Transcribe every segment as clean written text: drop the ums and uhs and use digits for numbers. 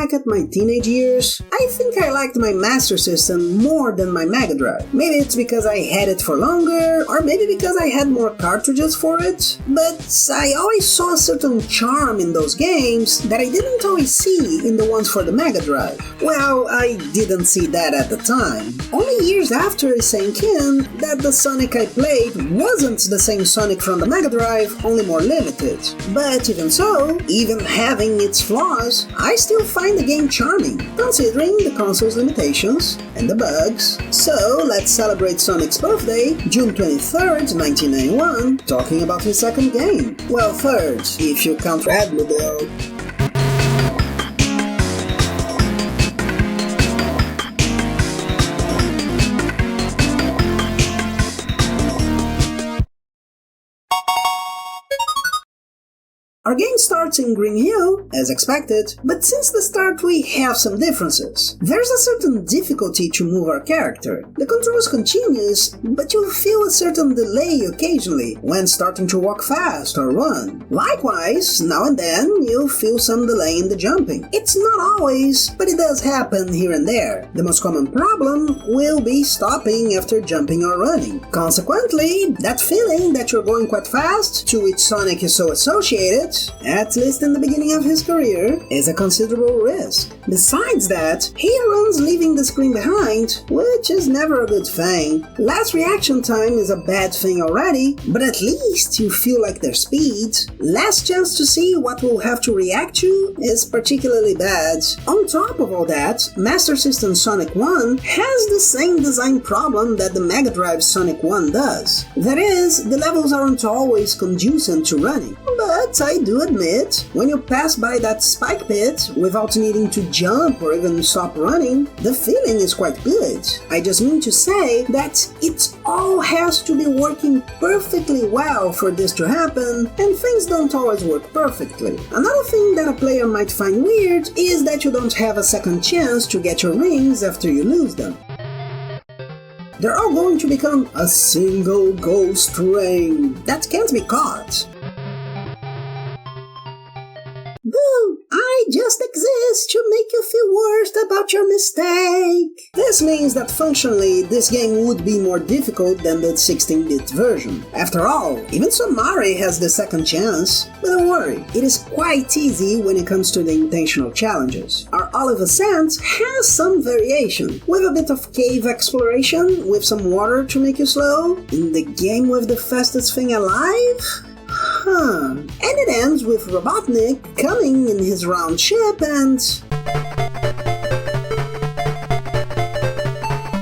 back at my teenage years, I think I liked my Master System more than my Mega Drive. Maybe it's because I had it for longer, or maybe because I had more cartridges for it, but I always saw a certain charm in those games that I didn't always see in the ones for the Mega Drive. Well, I didn't see that at the time. Only years after it sank in that the Sonic I played wasn't the same Sonic from the Mega Drive, only more limited. But even so, even having its flaws, I still find the game charming, considering the console's limitations and the bugs. So let's celebrate Sonic's birthday, June 23rd, 1991, talking about his second game. Well, third, if you count Red though. Our game starts in Green Hill, as expected, but since the start we have some differences. There's a certain difficulty to move our character. The control is continuous, but you'll feel a certain delay occasionally when starting to walk fast or run. Likewise, now and then you'll feel some delay in the jumping. It's not always, but it does happen here and there. The most common problem will be stopping after jumping or running. Consequently, that feeling that you're going quite fast, to which Sonic is so associated, at least in the beginning of his career, is a considerable risk. Besides that, he runs leaving the screen behind, which is never a good thing. Last reaction time is a bad thing already, but at least you feel like their speed. Last chance to see what we'll have to react to is particularly bad. On top of all that, Master System Sonic 1 has the same design problem that the Mega Drive Sonic 1 does. That is, the levels aren't always conducive to running. But I do admit, when you pass by that spike pit without needing to jump or even stop running, the feeling is quite good. I just mean to say that it all has to be working perfectly well for this to happen, and things don't always work perfectly. Another thing that a player might find weird is that you don't have a second chance to get your rings after you lose them. They're all going to become a single ghost ring that can't be caught. Boo! I just exist to make you feel worse about your mistake. This means that functionally, this game would be more difficult than the 16-bit version. After all, even Somari has the second chance. But don't worry, it is quite easy when it comes to the intentional challenges. Our Olive Ascent has some variation, with a bit of cave exploration, with some water to make you slow. In the game with the fastest thing alive? And it ends with Robotnik coming in his round ship and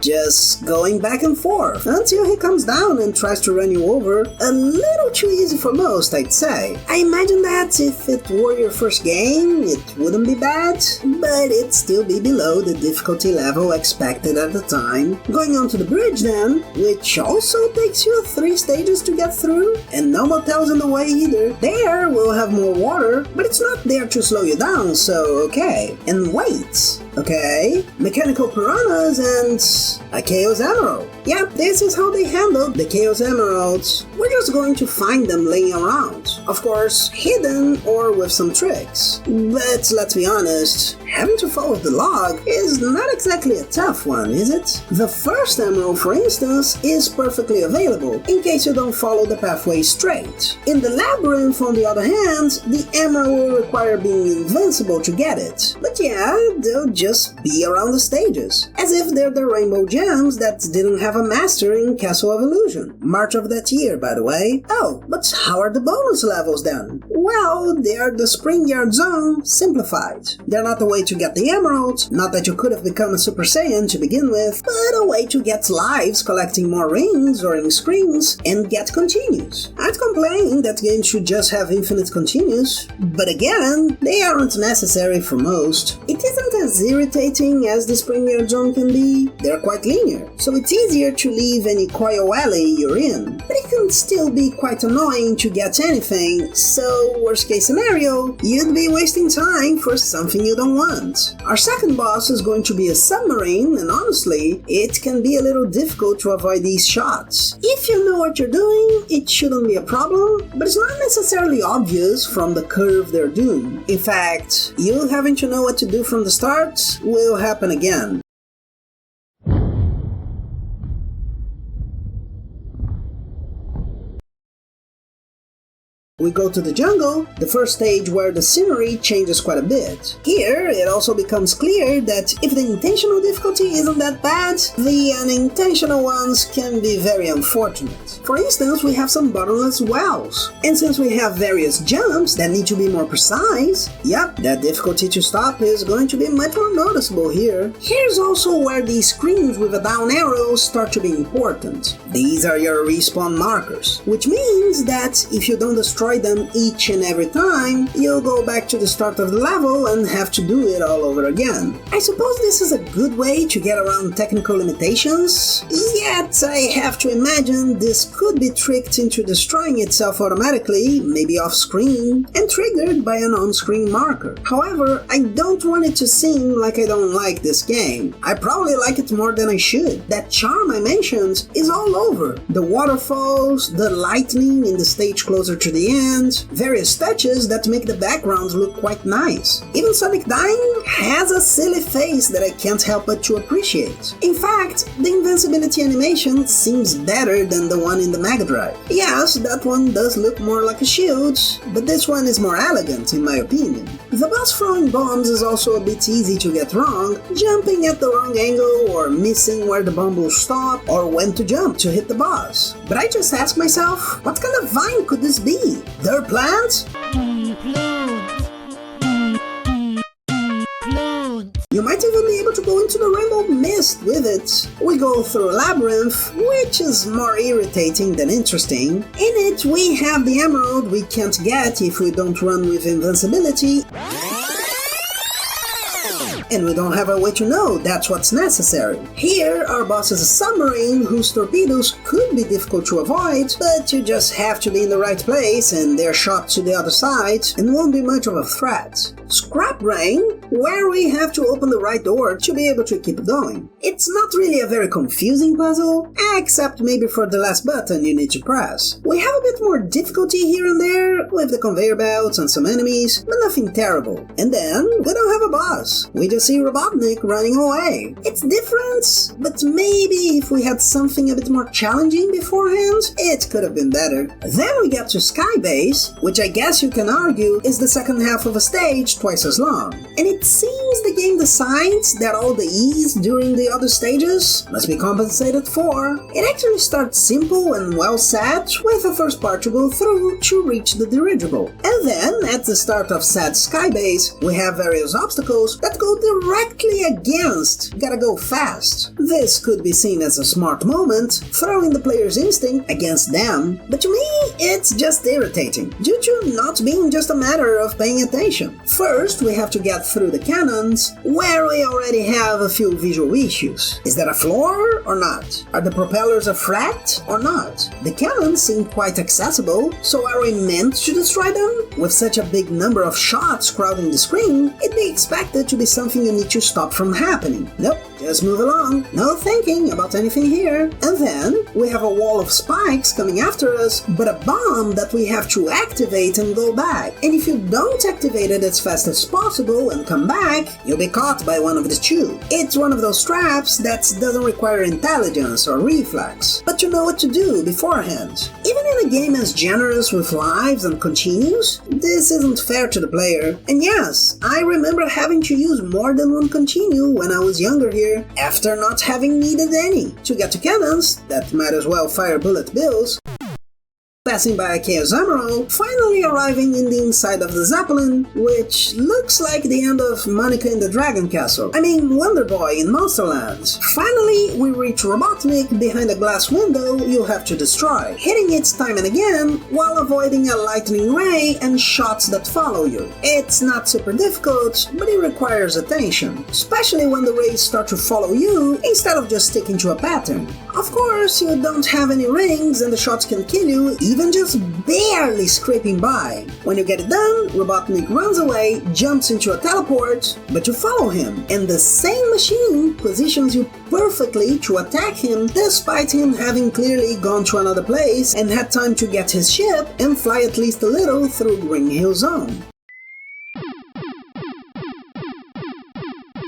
just going back and forth until he comes down and tries to run you over. A little too easy for most, I'd say. I imagine that if it were your first game, it wouldn't be bad, but it'd still be below the difficulty level expected at the time. Going on to the bridge then, which also takes you 3 stages to get through, and no motels in the way either. There we'll have more water, but it's not there to slow you down, so okay. And wait, okay? Mechanical piranhas and a Chaos Emerald. Yeah, this is how they handled the Chaos Emeralds. We're just going to find them laying around. Of course, hidden or with some tricks. But let's be honest, having to follow the log is not exactly a tough one, is it? The first emerald, for instance, is perfectly available, in case you don't follow the pathway straight. In the labyrinth, on the other hand, the emerald will require being invincible to get it. But yeah, they'll just be around the stages, as if they're the rainbow gems that didn't have a master in Castle of Illusion. March of that year, by the way. Oh, but how are the bonus levels then? Well, they are the Spring Yard Zone simplified. They're not a way to get the emerald, not that you could have become a Super Saiyan to begin with, but a way to get lives collecting more rings or ink screens and get continues. I'd complain that games should just have infinite continues, but again, they aren't necessary for most. It isn't as irritating as the Spring Zone can be, they're quite linear, so it's easier to leave any coil alley you're in. But it can still be quite annoying to get anything, so worst case scenario, you'd be wasting time for something you don't want. Our second boss is going to be a submarine, and honestly, it can be a little difficult to avoid these shots. If you know what you're doing, it shouldn't be a problem, but it's not necessarily obvious from the curve they're doing. In fact, you having to know what to do from the start will happen again. We go to the jungle, the first stage where the scenery changes quite a bit. Here, it also becomes clear that if the intentional difficulty isn't that bad, the unintentional ones can be very unfortunate. For instance, we have some bottomless wells. And since we have various jumps that need to be more precise, yep, that difficulty to stop is going to be much more noticeable here. Here's also where these screens with a down arrow start to be important. These are your respawn markers, which means that if you don't destroy them each and every time, you'll go back to the start of the level and have to do it all over again. I suppose this is a good way to get around technical limitations, yet I have to imagine this could be tricked into destroying itself automatically, maybe off-screen, and triggered by an on-screen marker. However, I don't want it to seem like I don't like this game. I probably like it more than I should. That charm I mentioned is all over. The waterfalls, the lightning in the stage closer to the end, various touches that make the backgrounds look quite nice. Even Sonic dying has a silly face that I can't help but to appreciate. In fact, the invincibility animation seems better than the one in the Mega Drive. Yes, that one does look more like a shield, but this one is more elegant in my opinion. The boss throwing bombs is also a bit easy to get wrong, jumping at the wrong angle or missing where the bomb will stop or when to jump to hit the boss. But I just ask myself, what kind of vine could this be? Their plant? You might even be able to go into the rainbow mist with it. We go through a labyrinth, which is more irritating than interesting. In it, we have the emerald we can't get if we don't run with invincibility. And we don't have a way to know that's what's necessary. Here, our boss is a submarine whose torpedoes could be difficult to avoid, but you just have to be in the right place and they're shot to the other side and won't be much of a threat. Scrap Rain, where we have to open the right door to be able to keep going. It's not really a very confusing puzzle, except maybe for the last button you need to press. We have a bit more difficulty here and there, with the conveyor belts and some enemies, but nothing terrible. And then, we don't have a boss. We just see Robotnik running away. It's different, but maybe if we had something a bit more challenging beforehand, it could have been better. Then we get to Skybase, which I guess you can argue is the second half of a stage twice as long. And it seems the game decides that all the E's during the other stages must be compensated for. It actually starts simple and well set, with the first part to go through to reach the dirigible. And then, at the start of said Skybase, we have various obstacles that go directly against gotta go fast. This could be seen as a smart moment, throwing the player's instinct against them, but to me, it's just irritating, due to not being just a matter of paying attention. First, we have to get through the cannons, where we already have a few visual issues. Is that a floor or not? Are the propellers a frat or not? The cannons seem quite accessible, so are we meant to destroy them? With such a big number of shots crowding the screen, it'd be expected to be something you need to stop from happening. Nope, just move along. No thinking about anything here. And then, we have a wall of spikes coming after us, but a bomb that we have to activate and go back. And if you don't activate it as fast as possible and come back, you'll be caught by one of the two. It's one of those traps that doesn't require intelligence or reflex, but you know what to do beforehand. Even in a game as generous with lives and continues, this isn't fair to the player. And yes, I remember having to use more than one continue when I was younger here, after not having needed any. To get to cannons that might as well fire bullet bills, passing by a Chaos Emerald, finally arriving in the inside of the Zeppelin, which looks like the end of Monica in the Dragon Castle. I mean, Wonder Boy in Monsterland. Finally, we reach Robotnik behind a glass window you have to destroy, hitting it time and again while avoiding a lightning ray and shots that follow you. It's not super difficult, but it requires attention, especially when the rays start to follow you instead of just sticking to a pattern. Of course, you don't have any rings and the shots can kill you even just barely scraping by. When you get it done, Robotnik runs away, jumps into a teleport, but you follow him, and the same machine positions you perfectly to attack him despite him having clearly gone to another place and had time to get his ship and fly at least a little through Green Hill Zone.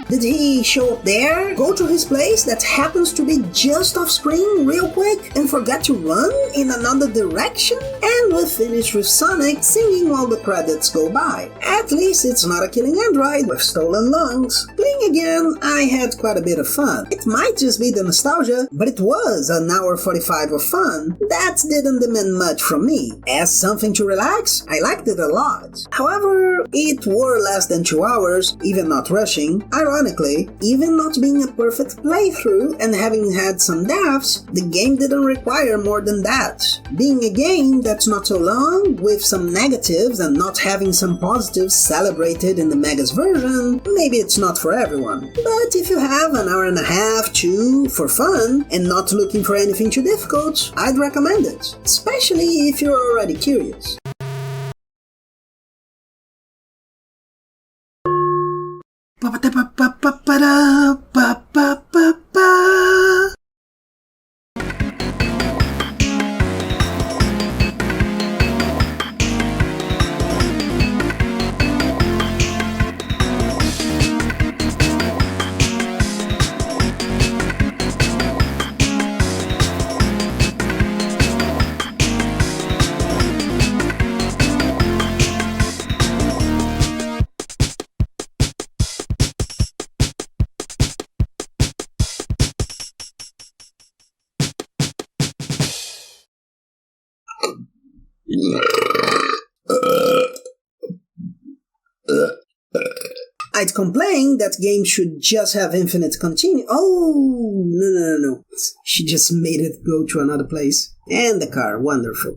Did he show up there, go to his place that happens to be just off screen real quick, and forget to run in another direction? And we finish with Sonic singing while the credits go by. At least it's not a killing android with stolen lungs. Playing again, I had quite a bit of fun. It might just be the nostalgia, but it was an hour 45 of fun. That didn't demand much from me. As something to relax, I liked it a lot. However, it were less than 2 hours, even not rushing. Ironically, even not being a perfect playthrough and having had some deaths, the game didn't require more than that. Being a game that's not so long, with some negatives and not having some positives celebrated in the Megas version, maybe it's not for everyone. But if you have an hour and a half, 2, for fun, and not looking for anything too difficult, I'd recommend it, especially if you're already curious. I'd complain that games should just have infinite continue. Oh, no. She just made it go to another place. And the car, wonderful.